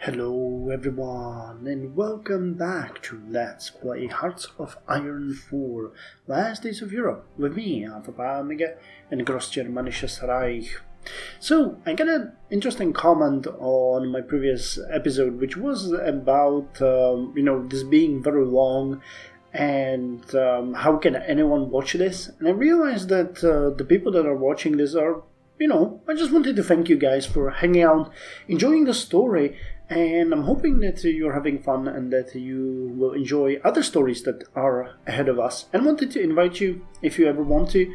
Hello everyone and welcome back to Let's Play Hearts of Iron 4 Last Days of Europe with me, Avalanche, and Greater Germanic Reich. So, I got an interesting comment on my previous episode which was about, this being very long and how can anyone watch this? And I realized that the people that are watching this are, I just wanted to thank you guys for hanging out, enjoying the story, and I'm hoping that you're having fun and that you will enjoy other stories that are ahead of us. And wanted to invite you, if you ever want to,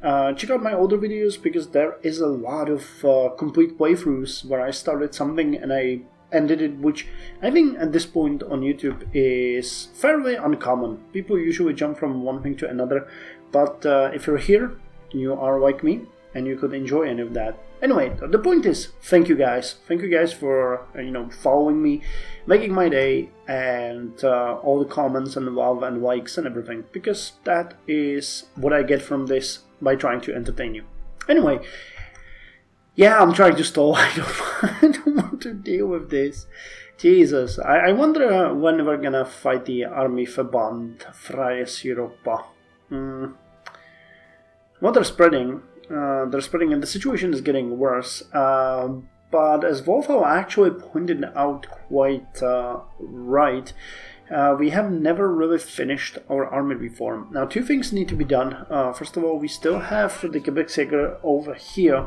check out my older videos, because there is a lot of complete playthroughs where I started something and I ended it, which I think at this point on YouTube is fairly uncommon. People usually jump from one thing to another, but if you're here, you are like me, and you could enjoy any of that. Anyway, the point is, thank you guys. Thank you guys for, following me, making my day, and all the comments and love and likes and everything, because that is what I get from this by trying to entertain you. Anyway, yeah, I'm trying to stall. I don't want to deal with this. Jesus, I wonder when we're gonna fight the Armeeverband Freies Europa. Well, they're spreading and the situation is getting worse, but as Wolfhall actually pointed out quite right, we have never really finished our army reform. Now, two things need to be done. First of all, we still have the Gebirgsjäger over here,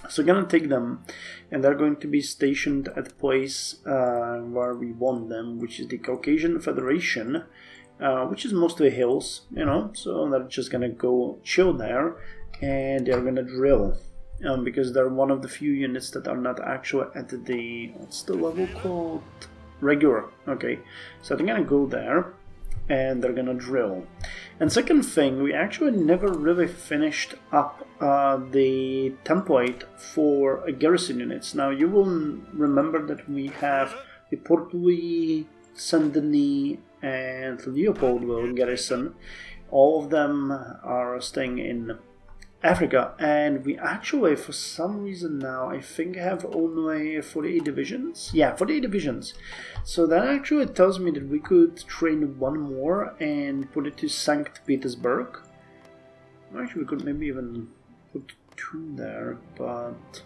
so we're gonna take them, and they're going to be stationed at the place where we want them, which is the Caucasian Federation, which is mostly hills, so they're just gonna go chill there. And they're gonna drill, because they're one of the few units that are not actually at the, what's the level called? Regular. Okay, so they're gonna go there, and they're gonna drill. And second thing, we actually never really finished up the template for garrison units. Now, you will remember that we have the Port Louis, Saint-Denis, and Leopoldville garrison. All of them are staying in Africa, and we actually, for some reason now, I think have only 48 divisions. Yeah, 48 divisions. So that actually tells me that we could train one more and put it to St. Petersburg. Actually, we could maybe even put two there, but...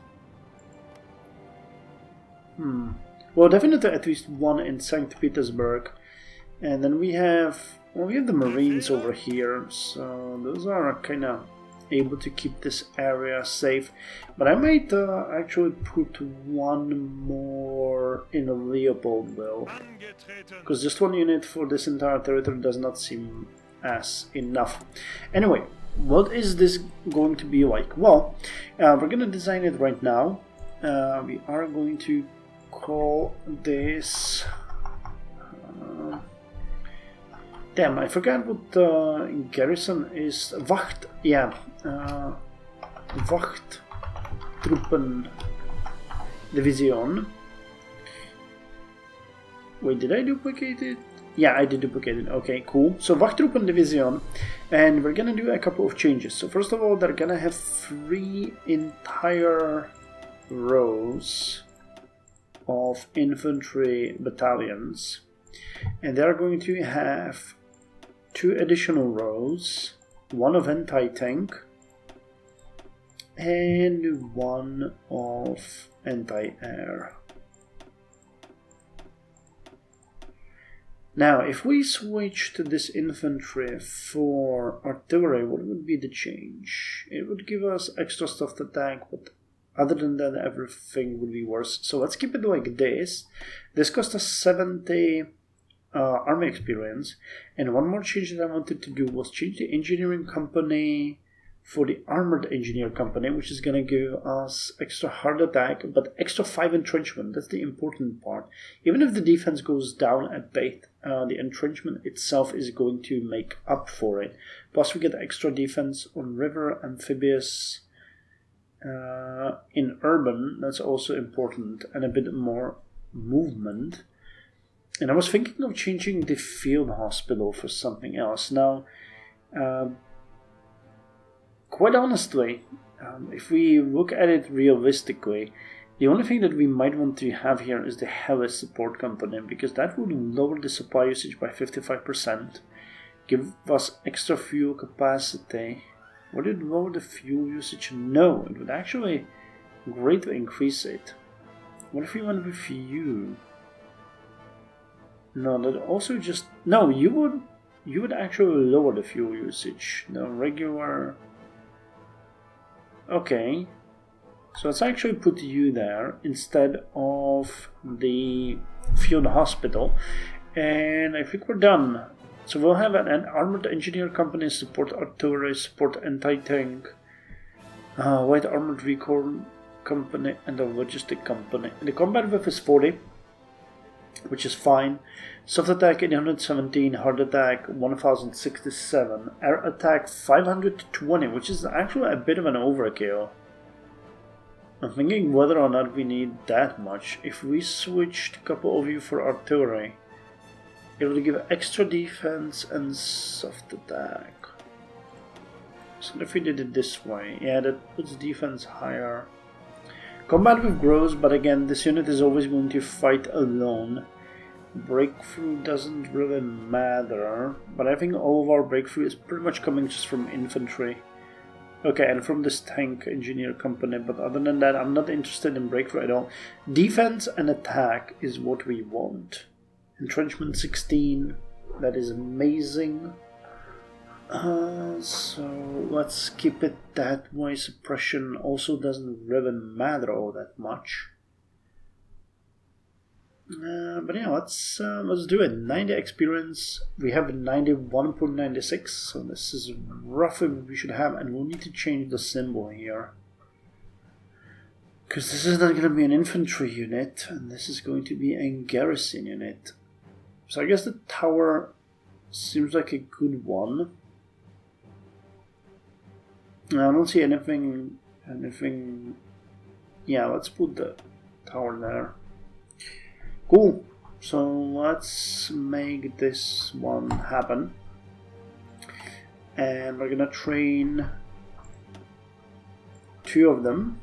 Well, definitely at least one in St. Petersburg. And then we have... Well, we have the Marines over here, so those are kind of able to keep this area safe, but I might actually put one more in Leopoldville, because just one unit for this entire territory does not seem as enough. Anyway, what is this going to be like? Well, we're going to design it right now. We are going to call this... Damn, I forgot what garrison is. Wacht, yeah. Wachttruppendivision. Wait, did I duplicate it? Yeah, I did duplicate it. Okay, cool. So Wachttruppendivision, and we're gonna do a couple of changes. So first of all, they're gonna have 3 entire rows of infantry battalions, and they're going to have 2 additional rows, one of anti-tank and one of anti-air. Now, if we switch to this infantry for artillery, what would be the change? It would give us extra stuff to tank, but other than that, everything would be worse. So let's keep it like this. This cost us 70 army experience, and one more change that I wanted to do was change the engineering company for the armored engineer company, which is going to give us extra hard attack, but extra 5 entrenchment. That's the important part. Even if the defense goes down a bit, the entrenchment itself is going to make up for it. Plus we get extra defense on river, amphibious, in urban. That's also important, and a bit more movement. And I was thinking of changing the field hospital for something else. Now, quite honestly, if we look at it realistically, The only thing that we might want to have here is the heavy support component, because that would lower the supply usage by 55%, give us extra fuel capacity. Would it lower the fuel usage? No, it would actually greatly increase it. What if we went with you? No, that also just... No, you would actually lower the fuel usage. The regular... Okay. So let's actually put you there instead of the field hospital. And I think we're done. So we'll have an armored engineer company, support artillery, support anti-tank, light armored recon company, and a logistic company. And the combat width is 40, which is fine. Soft attack 817, hard attack 1067, air attack 520, which is actually a bit of an overkill. I'm thinking whether or not we need that much. If we switched a couple of you for artillery, it will give extra defense and soft attack. So if we did it this way, yeah, that puts defense higher. Combat with grows, but again, this unit is always going to fight alone. Breakthrough doesn't really matter, but I think all of our breakthrough is pretty much coming just from infantry. Okay, and from this tank engineer company, but other than that, I'm not interested in breakthrough at all. Defense and attack is what we want. Entrenchment 16, that is amazing. So let's keep it that way. Suppression also doesn't really matter all that much. But yeah, let's do it. 90 experience. We have 91.96, so this is roughly what we should have, and we'll need to change the symbol here. Because this is not going to be an infantry unit, and this is going to be a garrison unit. So I guess the tower seems like a good one. I don't see anything... Yeah, let's put the tower there. Cool. So let's make this one happen. And we're gonna train 2 of them.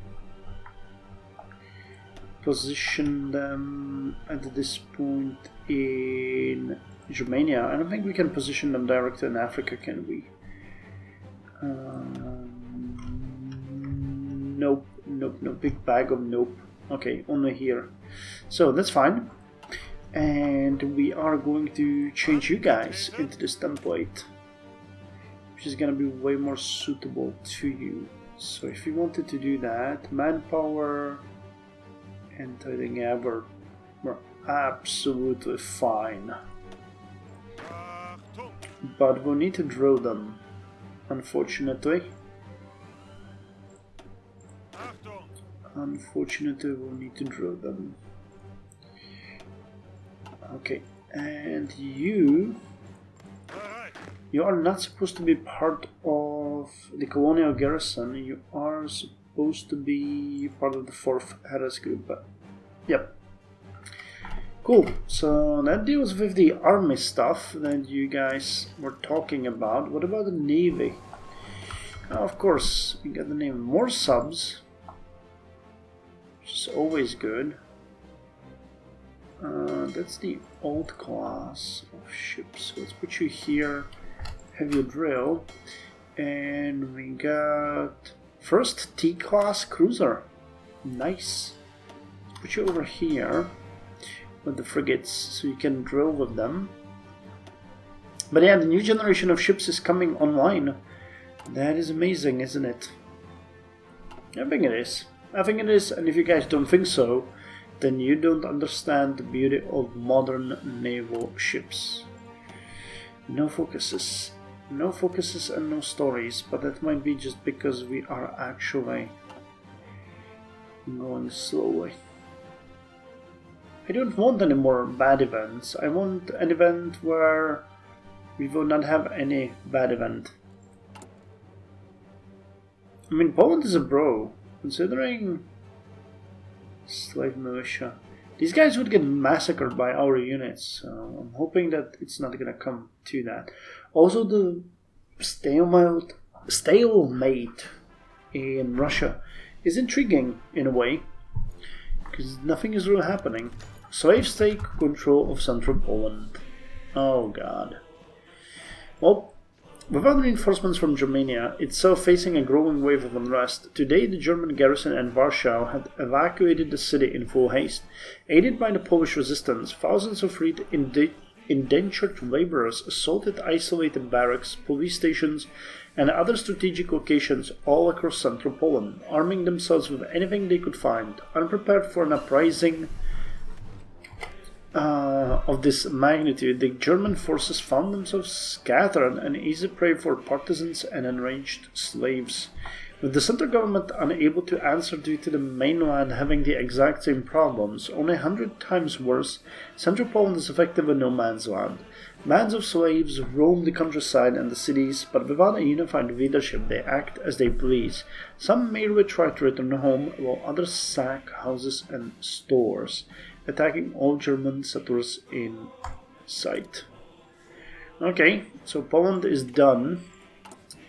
Position them at this point in Germania. I don't think we can position them directly in Africa, can we? Nope, nope, no big bag of nope. Okay, only here. So that's fine. And we are going to change you guys into this template, which is gonna be way more suitable to you. So if you wanted to do that, manpower, and I think yeah, we're absolutely fine. But we'll need to drill them, unfortunately. Unfortunately, we'll need to drill them. Okay, and you are not supposed to be part of the colonial garrison. You are supposed to be part of the 4th Harris group. But yep. Cool. So that deals with the army stuff that you guys were talking about. What about the navy? Of course, we got the name more subs, which is always good. That's the old class of ships. So let's put you here, have you drill, and we got first T-class cruiser. Nice. Let's put you over here with the frigates so you can drill with them. But yeah, the new generation of ships is coming online. That is amazing, isn't it? I think it is. I think it is, and if you guys don't think so, then you don't understand the beauty of modern naval ships. No focuses and no stories, but that might be just because we are actually going slowly. I don't want any more bad events. I want an event where we will not have any bad event. I mean, Poland is a bro, considering slave militia. These guys would get massacred by our units, so I'm hoping that it's not gonna come to that. Also, the stalemate in Russia is intriguing in a way. because nothing is really happening. Slaves take control of central Poland. Oh god. Well, without reinforcements from Germania, itself facing a growing wave of unrest, today the German garrison in Warsaw had evacuated the city in full haste. Aided by the Polish resistance, thousands of freed indentured laborers assaulted isolated barracks, police stations, and other strategic locations all across central Poland, arming themselves with anything they could find. Unprepared for an uprising of this magnitude, the German forces found themselves scattered, an easy prey for partisans and enraged slaves. With the central government unable to answer due to the mainland having the exact same problems, only 100 times worse, central Poland is effectively no man's land. Bands of slaves roam the countryside and the cities, but without a unified leadership they act as they please. Some merely try to return home, while others sack houses and stores, attacking all German settlers in sight. Okay, so Poland is done.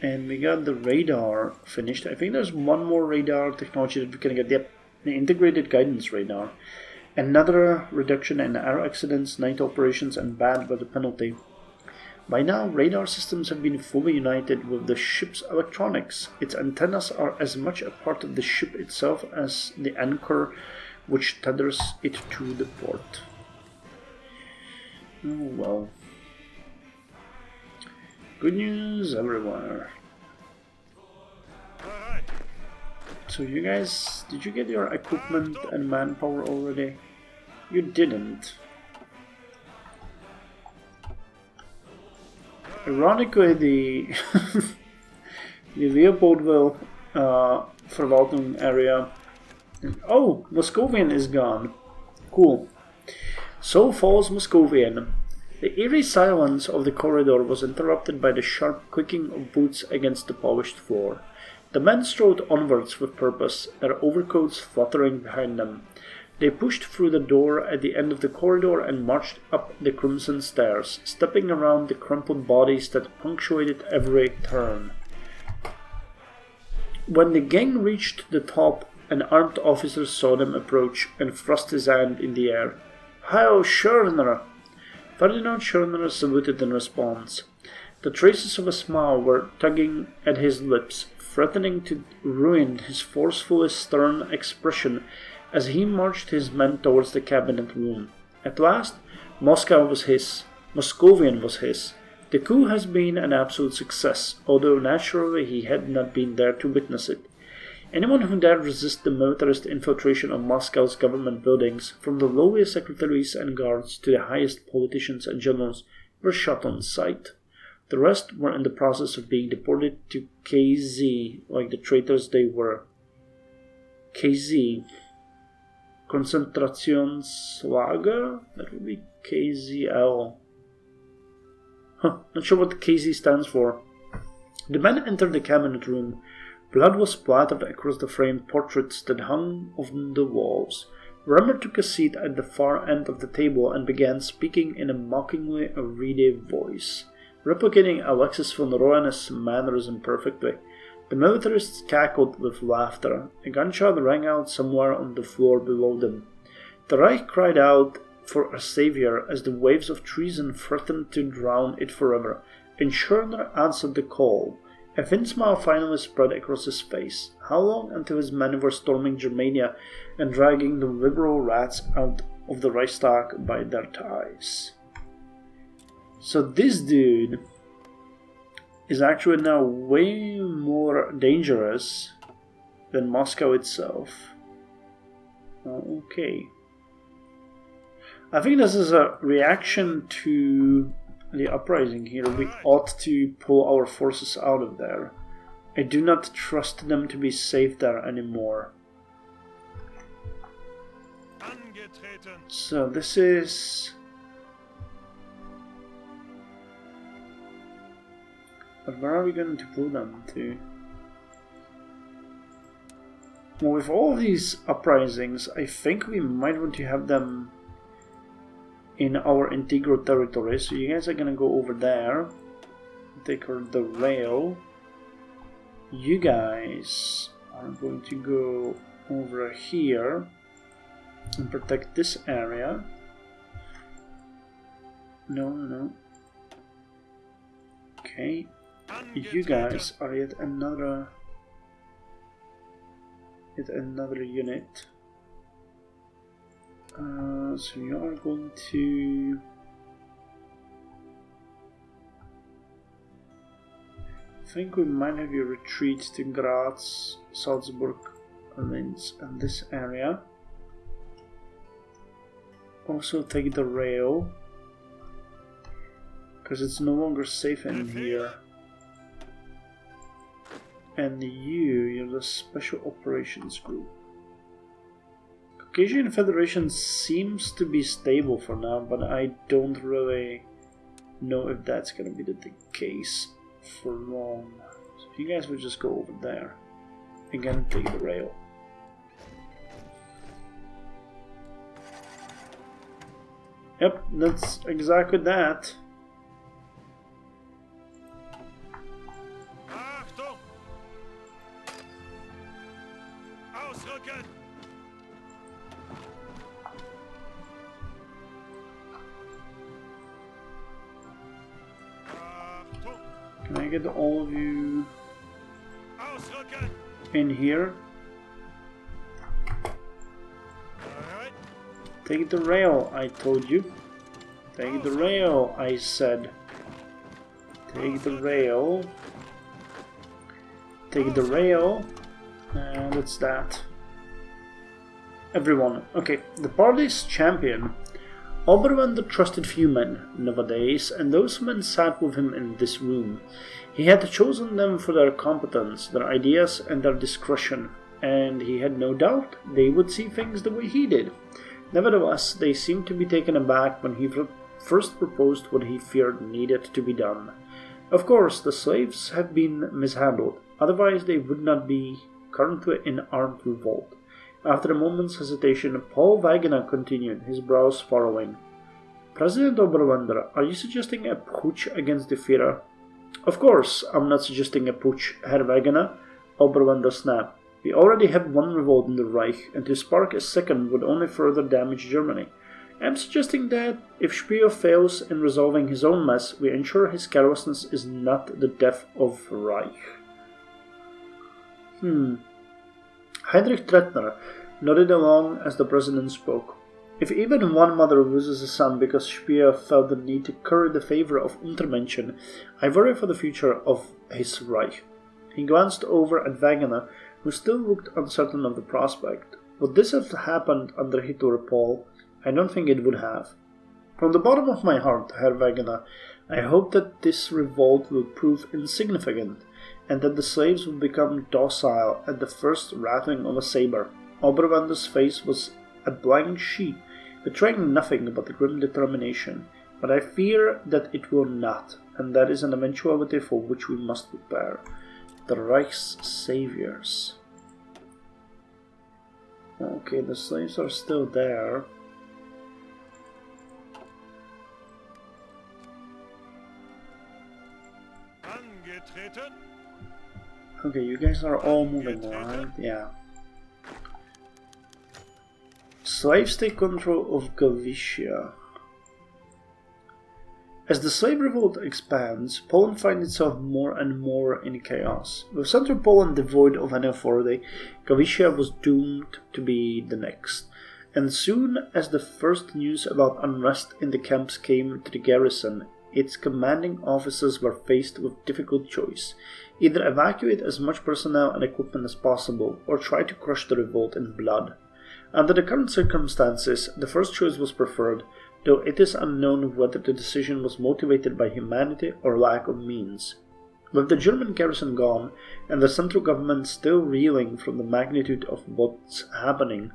And we got the radar finished. I think there's one more radar technology that we can get. Yep, the integrated guidance radar. Another reduction in air accidents, night operations, and bad weather penalty. By now, radar systems have been fully united with the ship's electronics. Its antennas are as much a part of the ship itself as the anchor which tethers it to the port. Oh well. Good news everywhere. So you guys, did you get your equipment and manpower already? You didn't. Ironically, the the Leopoldville Verwaltung area. Oh, Moscovian is gone. Cool. So falls Moscovian. The eerie silence of the corridor was interrupted by the sharp clicking of boots against the polished floor. The men strode onwards with purpose, their overcoats fluttering behind them. They pushed through the door at the end of the corridor and marched up the crimson stairs, stepping around the crumpled bodies that punctuated every turn. When the gang reached the top, an armed officer saw them approach and thrust his hand in the air. "Heil, Schörner!" Ferdinand Schörner saluted in response. The traces of a smile were tugging at his lips, threatening to ruin his forcefully stern expression as he marched his men towards the cabinet room. At last, Moscow was his. Moscovian was his. The coup has been an absolute success, although naturally he had not been there to witness it. Anyone who dared resist the militarist infiltration of Moscow's government buildings, from the lowliest secretaries and guards to the highest politicians and generals, were shot on sight. The rest were in the process of being deported to KZ, like the traitors they were. KZ. Konzentrationslager? That would be KZL. Not sure what KZ stands for. The men entered the cabinet room. Blood was splattered across the framed portraits that hung on the walls. Remmer took a seat at the far end of the table and began speaking in a mockingly reedy voice, replicating Alexis von Roene's mannerism perfectly. The militarists cackled with laughter. A gunshot rang out somewhere on the floor below them. The Reich cried out for a savior as the waves of treason threatened to drown it forever, and Schörner answered the call. A thin smile finally spread across his face. How long until his men were storming Germania and dragging the liberal rats out of the Reichstag by their ties? So this dude is actually now way more dangerous than Moscow itself. Okay. I think this is a reaction to the uprising here. We ought to pull our forces out of there. I do not trust them to be safe there anymore. So this is... But where are we going to pull them to? Well, with all of these uprisings, I think we might want to have them in our integral territory. So you guys are gonna go over there, take the rail. You guys are going to go over here. and protect this area. No. Okay, you guys are yet another unit. So you are going to I think we might have you retreat to Graz, Salzburg, Linz, and this area. Also take the rail, because it's no longer safe in here. And you're the Special Operations Group. Caucasian Federation seems to be stable for now, but I don't really know if that's going to be the case for long. So you guys would just go over there. Again, take the rail. Yep, that's exactly that. Can I get all of you in here? Take the rail, I told you. Take the rail, I said. Take the rail. Take the rail. And it's that. Everyone. Okay, the party's champion. Oberwender trusted few men nowadays, and those men sat with him in this room. He had chosen them for their competence, their ideas, and their discretion, and he had no doubt they would see things the way he did. Nevertheless, they seemed to be taken aback when he first proposed what he feared needed to be done. Of course, the slaves had been mishandled, otherwise they would not be currently in armed revolt. After a moment's hesitation, Paul Wegener continued, his brows furrowing. President Oberwender, are you suggesting a putsch against the Führer? Of course, I'm not suggesting a putsch, Herr Wegener, Oberwender snapped. We already have one revolt in the Reich, and to spark a second would only further damage Germany. I'm suggesting that, if Speer fails in resolving his own mess, we ensure his carelessness is not the death of Reich. Heinrich Trettner nodded along as the president spoke. If even one mother loses a son because Speer felt the need to curry the favor of Untermenschen, I worry for the future of his Reich. He glanced over at Wegener, who still looked uncertain of the prospect. Would this have happened under Hitler, Paul? I don't think it would have. From the bottom of my heart, Herr Wegener, I hope that this revolt will prove insignificant, and that the slaves will become docile at the first rattling of a saber. Oberwender's face was a blank sheet, betraying nothing but grim determination, but I fear that it will not, and that is an eventuality for which we must prepare. The Reich's saviors. Okay, the slaves are still there. Okay, you guys are all moving, right? Yeah. Slaves take control of Galicia. As the slave revolt expands, Poland finds itself more and more in chaos. With Central Poland devoid of any authority, Galicia was doomed to be the next. And soon as the first news about unrest in the camps came to the garrison, its commanding officers were faced with difficult choice. Either evacuate as much personnel and equipment as possible, or try to crush the revolt in blood. Under the current circumstances, the first choice was preferred, though it is unknown whether the decision was motivated by humanity or lack of means. With the German garrison gone, and the central government still reeling from the magnitude of what's happening,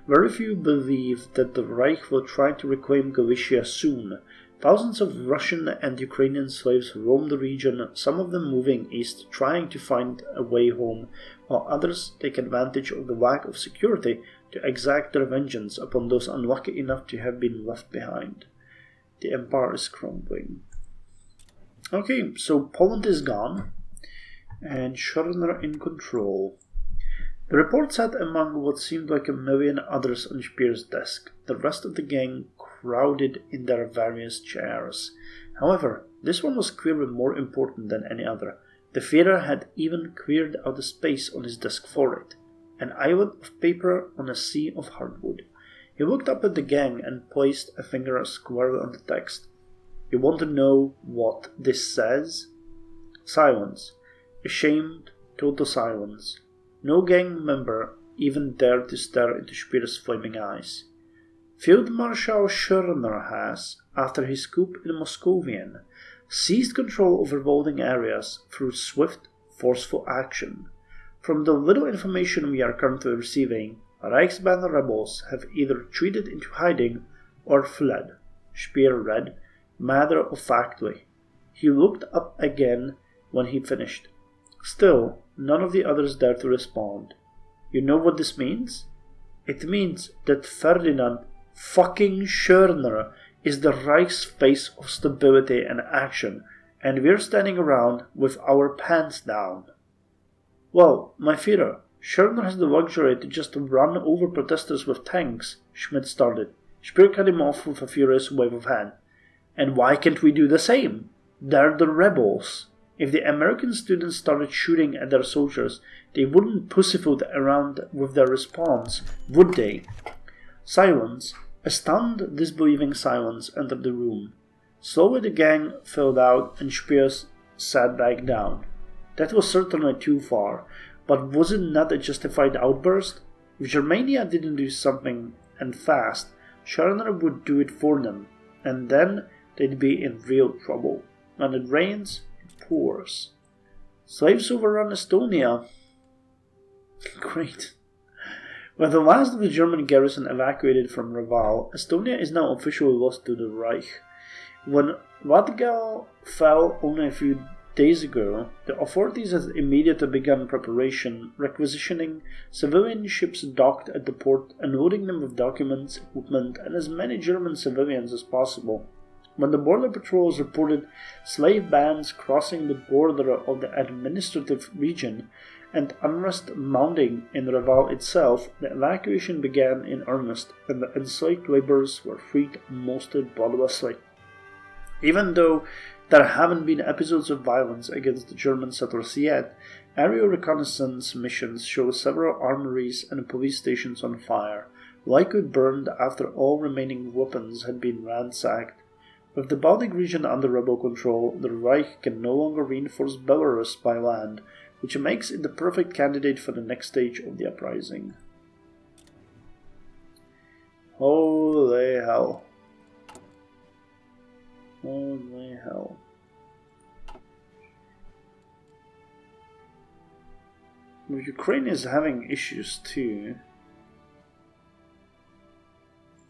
very few believe that the Reich will try to reclaim Galicia soon. Thousands of Russian and Ukrainian slaves roam the region, some of them moving east, trying to find a way home, while others take advantage of the lack of security to exact their vengeance upon those unlucky enough to have been left behind. The empire is crumbling. Okay, so Poland is gone, and Schörner in control. The report sat among what seemed like a million others on Speer's desk, the rest of the gang crowded in their various chairs. However, this one was clearly more important than any other. The Führer had even cleared out the space on his desk for it, an island of paper on a sea of hardwood. He looked up at the gang and placed a finger squarely on the text. You want to know what this says? Silence. Ashamed, total silence. No gang member even dared to stare into Speer's flaming eyes. Field Marshal Schörner has, after his coup in Moscovian, seized control of revolting areas through swift, forceful action. From the little information we are currently receiving, Reichsbahn rebels have either retreated into hiding or fled, Speer read, matter-of-factly. He looked up again when he finished. Still, none of the others dared to respond. You know what this means? It means that Ferdinand fucking Schörner is the Reich's face of stability and action, and we're standing around with our pants down. Well, my Führer, Schörner has the luxury to just run over protesters with tanks, Schmidt started. Speer cut him off with a furious wave of hand. And why can't we do the same? They're the rebels. If the American students started shooting at their soldiers, they wouldn't pussyfoot around with their response, would they? Silence, a stunned, disbelieving silence, entered the room. Slowly the gang filled out and Speer sat back down. That was certainly too far, but was it not a justified outburst? If Germania didn't do something, and fast, Schörner would do it for them, and then they'd be in real trouble. When it rains, it pours. Slaves overrun Estonia. Great. When the last of the German garrison evacuated from Reval, Estonia is now officially lost to the Reich. When Latgal fell only a few days ago, the authorities had immediately begun preparation, requisitioning civilian ships docked at the port and loading them with documents, equipment, and as many German civilians as possible. When the border patrols reported slave bands crossing the border of the administrative region and unrest mounting in Reval itself, the evacuation began in earnest, and the enslaved laborers were freed mostly bloodlessly. Even though there haven't been episodes of violence against the German settlers yet, aerial reconnaissance missions show several armories and police stations on fire, likely burned after all remaining weapons had been ransacked. With the Baltic region under rebel control, the Reich can no longer reinforce Belarus by land, which makes it the perfect candidate for the next stage of the uprising. Holy hell. Holy hell. Ukraine is having issues too.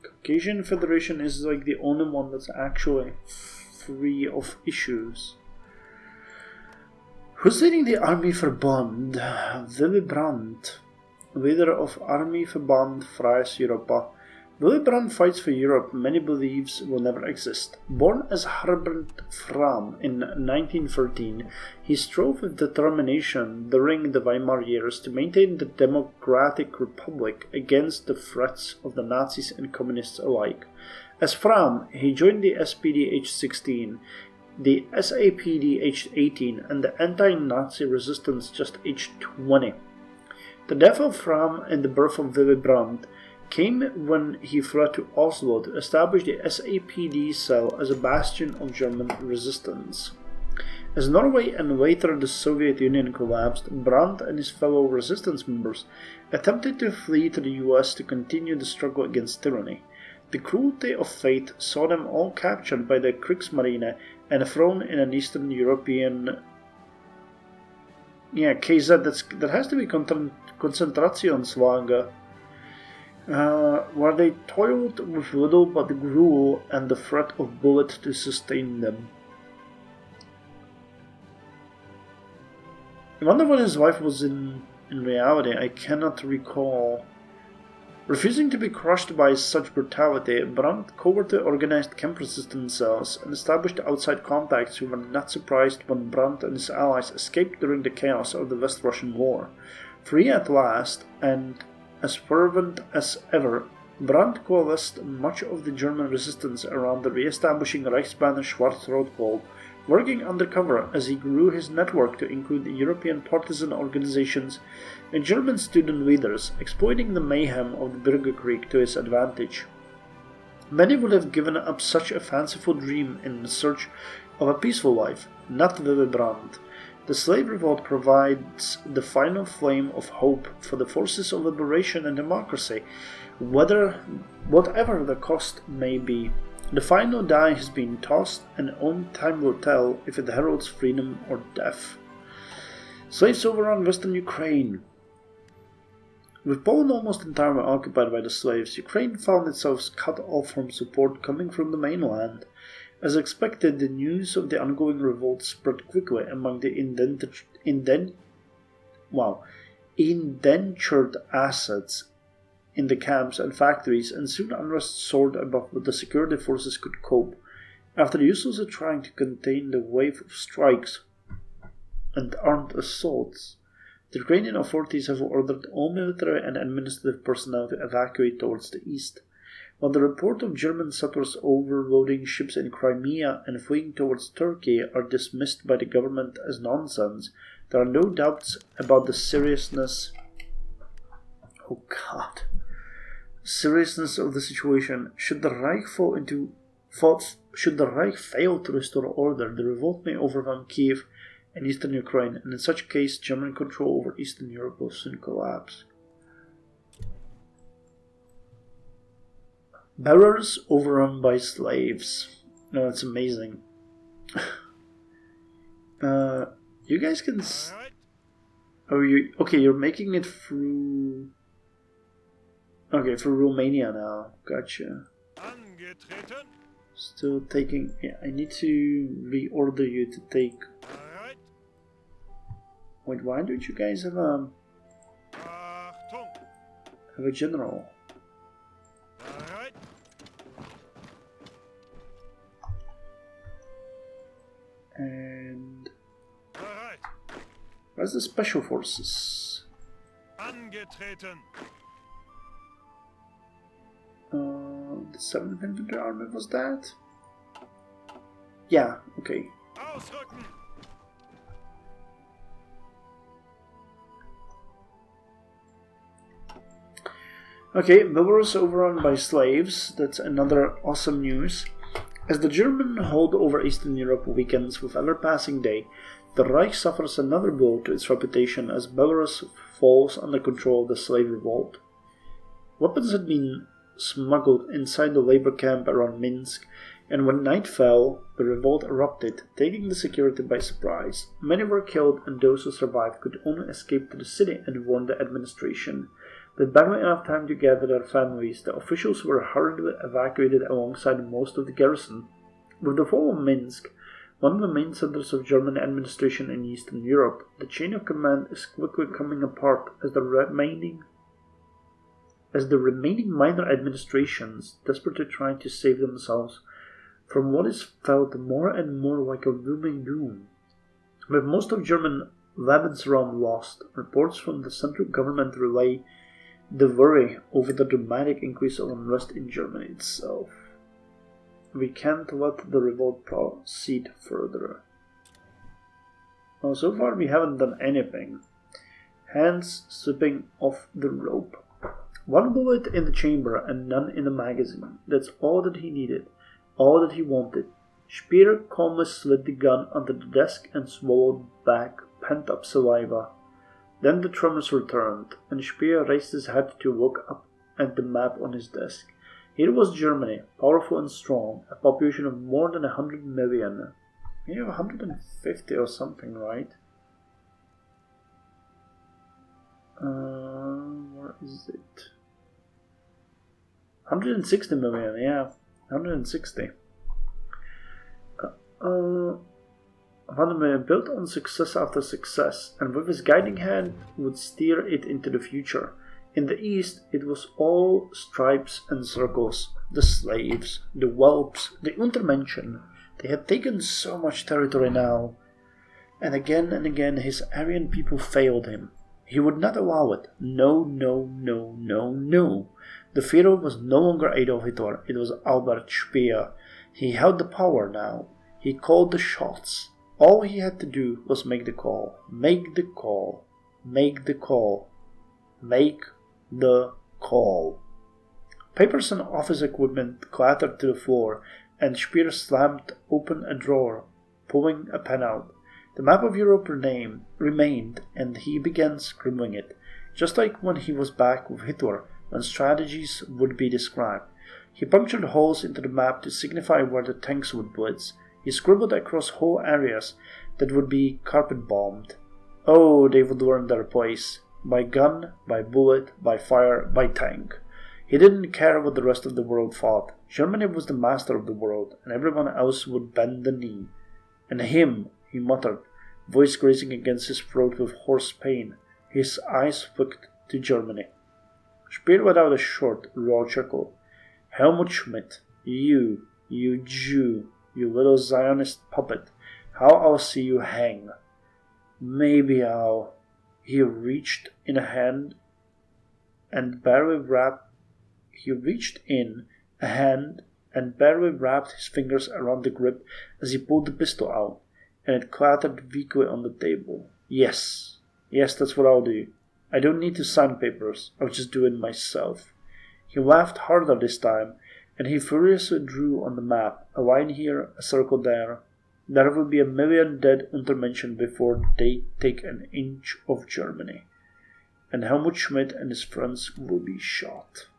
Caucasian Federation is like the only one that's actually free of issues. Who's leading the Army Verband? Willy Brandt, leader of Army Verband Freies Europa. Willy Brandt fights for Europe many believes will never exist. Born as Herbert Fram in 1913, he strove with determination during the Weimar years to maintain the democratic republic against the threats of the Nazis and communists alike. As Fram, he joined the SPD aged 16, the SAPD aged 18, and the anti-Nazi resistance just aged 20. The death of Fram and the birth of Willy Brandt came when he fled to Oslo to establish the SAPD cell as a bastion of German resistance. As Norway and later the Soviet Union collapsed, Brandt and his fellow resistance members attempted to flee to the US to continue the struggle against tyranny. The cruelty of fate saw them all captured by the Kriegsmarine and thrown in an Eastern European KZ, that has to be Konzentrationslager, where they toiled with little but gruel and the threat of bullet to sustain them. I wonder what his life was in reality. I cannot recall. Refusing to be crushed by such brutality, Brandt covertly organized camp resistance cells and established outside contacts who were not surprised when Brandt and his allies escaped during the chaos of the West Russian War. Free at last, and as fervent as ever, Brandt coalesced much of the German resistance around the re-establishing Reichsbanner Schwarz-Rot-Gold, working undercover as he grew his network to include the European partisan organizations and German student leaders, exploiting the mayhem of the Bürgerkrieg to his advantage. Many would have given up such a fanciful dream in search of a peaceful life, not Willy Brandt. The slave revolt provides the final flame of hope for the forces of liberation and democracy, whatever the cost may be. The final die has been tossed, and only time will tell if it heralds freedom or death. Slaves overrun western Ukraine. With Poland almost entirely occupied by the slaves, Ukraine found itself cut off from support coming from the mainland. As expected, the news of the ongoing revolt spread quickly among the indentured assets in the camps and factories, and soon unrest soared above what the security forces could cope. After uselessly trying to contain the wave of strikes and armed assaults, the Ukrainian authorities have ordered all military and administrative personnel to evacuate towards the east. While the report of German settlers overloading ships in Crimea and fleeing towards Turkey are dismissed by the government as nonsense, there are no doubts about the seriousness of the situation. Should the Reich fail to restore order, the revolt may overwhelm Kiev and eastern Ukraine, and in such case, German control over Eastern Europe will soon collapse. Belarus overrun by slaves. No, that's amazing. You guys can. Okay? You're making it through. Okay, through Romania now. Gotcha. Still taking. Yeah, I need to reorder you to take. Wait, why don't you guys have a general? And where's the special forces? The 7th Infantry Army, was that? Yeah, okay. Okay, Belarus overrun by slaves. That's another awesome news. As the German hold over Eastern Europe weakens with every passing day, the Reich suffers another blow to its reputation as Belarus falls under control of the slave revolt. Weapons had been smuggled inside the labor camp around Minsk, and when night fell, the revolt erupted, taking the security by surprise. Many were killed, and those who survived could only escape to the city and warn the administration. With barely enough time to gather their families, the officials were hurriedly evacuated alongside most of the garrison. With the fall of Minsk, one of the main centers of German administration in Eastern Europe, the chain of command is quickly coming apart as the remaining minor administrations desperately try to save themselves from what is felt more and more like a looming doom. With most of German Lebensraum lost, reports from the central government relay the worry over the dramatic increase of unrest in Germany itself. We can't let the revolt proceed further. Well, so far we haven't done anything. Hands slipping off the rope. One bullet in the chamber and none in the magazine. That's all that he needed, all that he wanted. Speer calmly slid the gun under the desk and swallowed back pent-up saliva. Then the tremors returned, and Speer raised his head to look up at the map on his desk. Here was Germany, powerful and strong, a population of more than 100 million. We have 150 or something, right? Where is it? 160 million, yeah. 160. Vladimir built on success after success, and with his guiding hand would steer it into the future. In the east, it was all stripes and circles. The slaves, the whelps, the Untermenschen. They had taken so much territory now. And again his Aryan people failed him. He would not allow it. No, no, no, no, no. The Führer was no longer Adolf Hitler, it was Albert Speer. He held the power now. He called the shots. All he had to do was make the call. Make the call. Make the call. Make the call. Papers and office equipment clattered to the floor, and Speer slammed open a drawer, pulling a pen out. The map of Europe remained, and he began scribbling it, just like when he was back with Hitler, when strategies would be described. He punctured holes into the map to signify where the tanks would blitz. He scribbled across whole areas that would be carpet-bombed. Oh, they would learn their place. By gun, by bullet, by fire, by tank. He didn't care what the rest of the world thought. Germany was the master of the world, and everyone else would bend the knee. And him, he muttered, voice grazing against his throat with hoarse pain. His eyes flicked to Germany. Speer let out a short, raw chuckle. Helmut Schmidt, you Jew, you little Zionist puppet, how I'll see you hang. Maybe I'll... He reached in a hand and barely wrapped his fingers around the grip as he pulled the pistol out, and it clattered weakly on the table. Yes, that's what I'll do. I don't need to sign papers, I'll just do it myself. He laughed harder this time, and he furiously drew on the map, a line here, a circle there. There will be 1,000,000 dead Untermenschen before they take an inch of Germany. And Helmut Schmidt and his friends will be shot.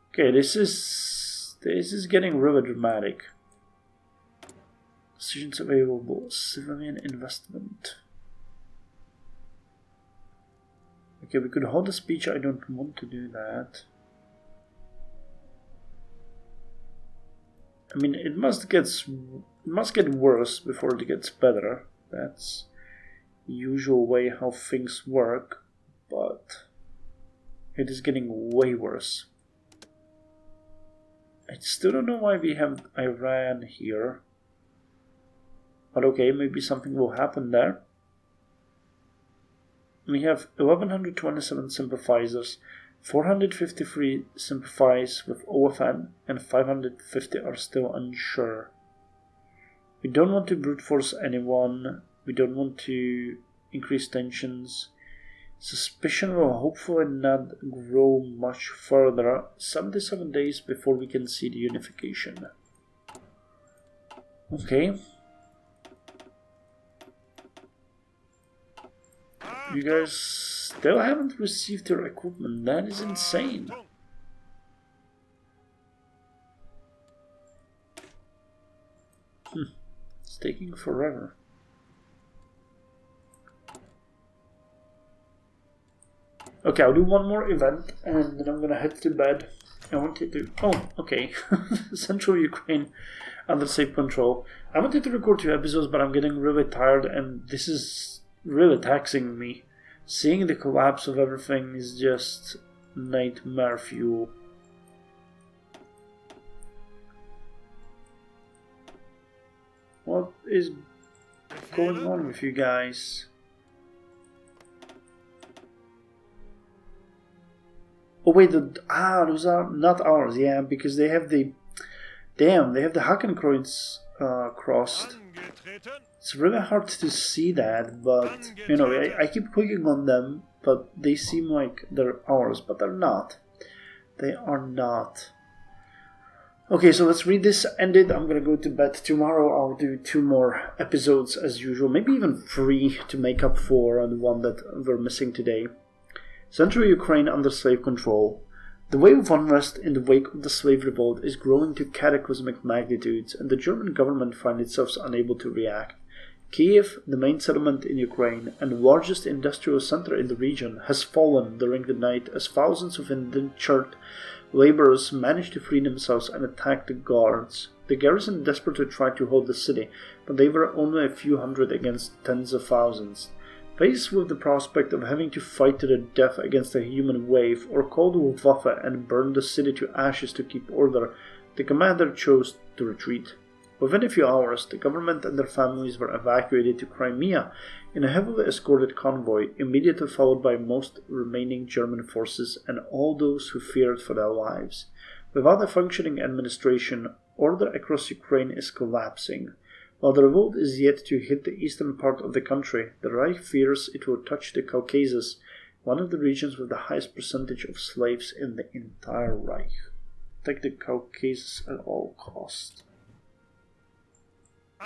Okay, this is getting really dramatic. Decisions available. Civilian investment. Okay, we could hold a speech. I don't want to do that. I mean, it must get worse before it gets better. That's the usual way how things work, but it is getting way worse. I still don't know why we have Iran here. But okay, maybe something will happen there. We have 1,127 sympathizers, 453 sympathize with OFN, and 550 are still unsure. We don't want to brute force anyone, we don't want to increase tensions. Suspicion will hopefully not grow much further, 77 days before we can see the unification. Okay. You guys still haven't received your equipment, that is insane. It's taking forever. Okay, I'll do one more event and then I'm gonna head to bed. I wanted to... Oh, okay. Central Ukraine under safe control. I wanted to record 2 episodes, but I'm getting really tired and this is really taxing me. Seeing the collapse of everything is just nightmare fuel. What is going on with you guys? Oh wait, those are not ours, yeah, because they have the... Damn, they have the Hakenkreuz crossed. It's really hard to see that, but, you know, I keep clicking on them, but they seem like they're ours, but they're not. They are not. Okay, so let's read this ended. I'm gonna go to bed. Tomorrow I'll do 2 more episodes as usual, maybe even 3 to make up for the one that we're missing today. Central Ukraine under slave control. The wave of unrest in the wake of the slave revolt is growing to cataclysmic magnitudes, and the German government finds itself unable to react. Kiev, the main settlement in Ukraine and the largest industrial center in the region, has fallen during the night as thousands of indentured laborers managed to free themselves and attack the guards. The garrison desperately tried to hold the city, but they were only a few hundred against tens of thousands. Faced with the prospect of having to fight to the death against a human wave, or call the Luftwaffe and burn the city to ashes to keep order, the commander chose to retreat. Within a few hours, the government and their families were evacuated to Crimea in a heavily escorted convoy, immediately followed by most remaining German forces and all those who feared for their lives. Without a functioning administration, order across Ukraine is collapsing. While the revolt is yet to hit the eastern part of the country, the Reich fears it will touch the Caucasus, one of the regions with the highest percentage of slaves in the entire Reich. Take the Caucasus at all costs.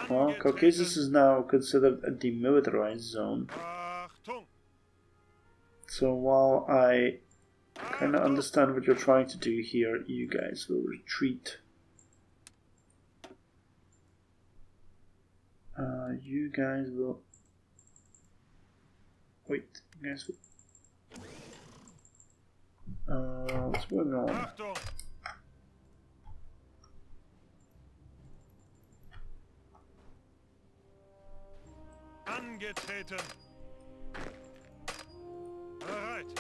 Well, Caucasus is now considered a demilitarized zone. So while I kind of understand what you're trying to do here, you guys will retreat. You guys will... Wait, you guys will... what's going on? Angetreten. Alright.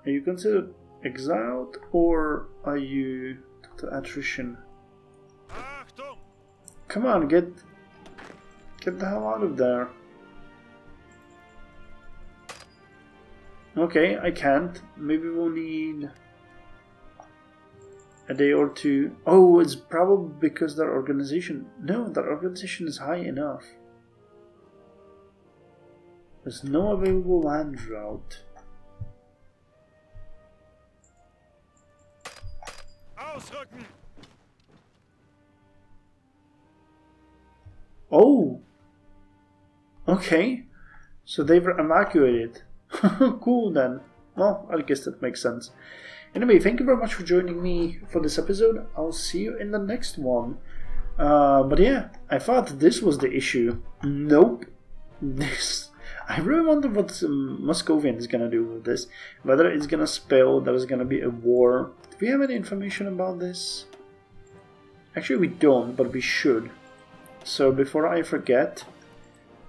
Are you considered exiled or are you to attrition? Achtung. Come on, get the hell out of there. Okay, I can't. Maybe we'll need a day or two. Oh, it's probably because their organization... No, their organization is high enough. There's no available land route. Ausrücken. Oh! Okay. So they were evacuated. Cool then. Well, I guess that makes sense. Anyway, thank you very much for joining me for this episode. I'll see you in the next one. But yeah, I thought this was the issue. Nope. I really wonder what Muscovian is gonna do with this. Whether it's gonna spell there's gonna be a war. Do we have any information about this? Actually, we don't, but we should. So before I forget,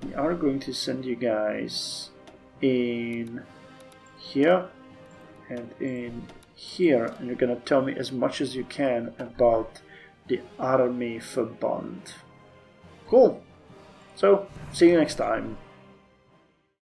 we are going to send you guys in here and in here, and you're gonna tell me as much as you can about the Army Verband. Cool. So, see you next time.